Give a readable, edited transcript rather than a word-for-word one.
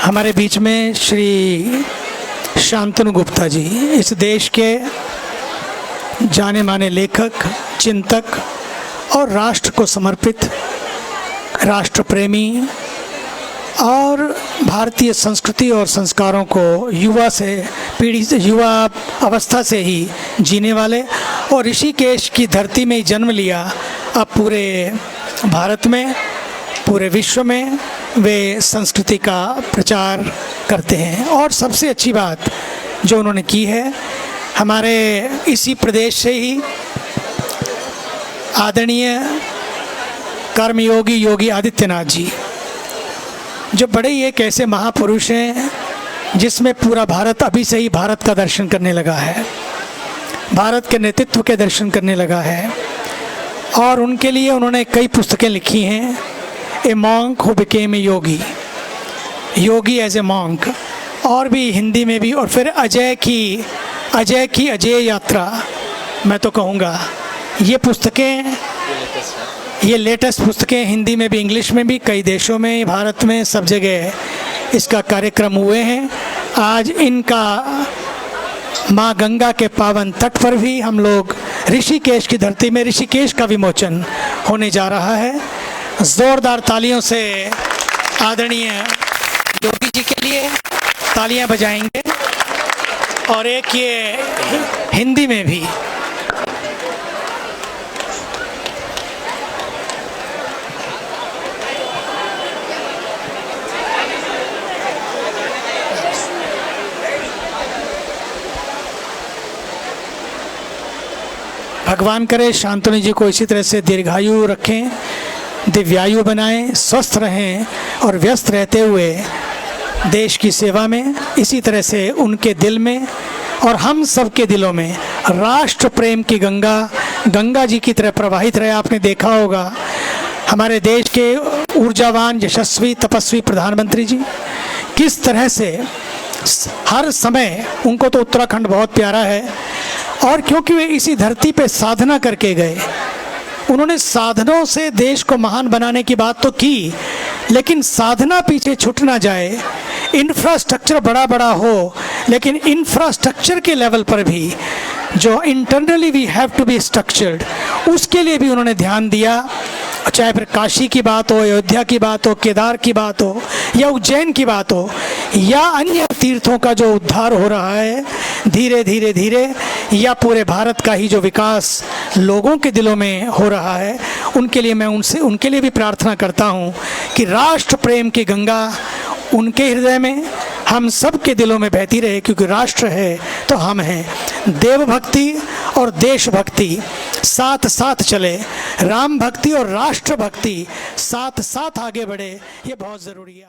हमारे बीच में श्री शांतनु गुप्ता जी, इस देश के जाने माने लेखक, चिंतक और राष्ट्र को समर्पित, राष्ट्र प्रेमी और भारतीय संस्कृति और संस्कारों को युवा अवस्था से ही जीने वाले और ऋषिकेश की धरती में ही जन्म लिया। अब पूरे भारत में, पूरे विश्व में वे संस्कृति का प्रचार करते हैं। और सबसे अच्छी बात जो उन्होंने की है, हमारे इसी प्रदेश से ही आदरणीय कर्मयोगी योगी आदित्यनाथ जी, जो बड़े ही एक ऐसे महापुरुष हैं जिसमें पूरा भारत अभी से ही भारत का दर्शन करने लगा है, भारत के नेतृत्व के दर्शन करने लगा है। और उनके लिए उन्होंने कई पुस्तकें लिखी हैं। A monk who became a yogi, yogi as a monk, और भी हिंदी में भी। और फिर अजय की अजय यात्रा, मैं तो कहूँगा ये पुस्तकें, ये लेटेस्ट पुस्तकें हिंदी में भी, इंग्लिश में भी, कई देशों में, भारत में, सब जगह इसका कार्यक्रम हुए हैं। आज इनका माँ गंगा के पावन तट पर भी हम लोग ऋषिकेश की धरती में ऋषिकेश का विमोचन होने जा रहा है। जोरदार तालियों से आदरणीय योगी जी के लिए तालियां बजाएंगे। और एक ये हिंदी में भी भगवान करे शांतनु जी को इसी तरह से दीर्घायु रखें, दिव्यायु बनाएं, स्वस्थ रहें और व्यस्त रहते हुए देश की सेवा में इसी तरह से उनके दिल में और हम सब के दिलों में राष्ट्र प्रेम की गंगा जी की तरह प्रवाहित रहे। आपने देखा होगा हमारे देश के ऊर्जावान, यशस्वी, तपस्वी प्रधानमंत्री जी किस तरह से हर समय, उनको तो उत्तराखंड बहुत प्यारा है, और क्योंकि वे इसी धरती पे साधना करके गए, उन्होंने साधनों से देश को महान बनाने की बात तो की, लेकिन साधना पीछे छूट ना जाए। इंफ्रास्ट्रक्चर बड़ा हो, लेकिन इंफ्रास्ट्रक्चर के लेवल पर भी जो internally we have to be structured, उसके लिए भी उन्होंने ध्यान दिया। चाहे फिर काशी की बात हो, अयोध्या की बात हो, केदार की बात हो, या उज्जैन की बात हो, या अन्य तीर्थों का जो उद्धार हो रहा है धीरे धीरे, या पूरे भारत का ही जो विकास लोगों के दिलों में हो रहा है, उनके लिए मैं उनके लिए भी प्रार्थना करता हूँ कि राष्ट्र प्रेम की गंगा उनके हृदय में, हम सब के दिलों में बहती रहे। क्योंकि राष्ट्र है तो हम हैं। देवभक्ति और देशभक्ति साथ साथ चले, राम भक्ति और राष्ट्र भक्ति साथ साथ आगे बढ़े, ये बहुत ज़रूरी है।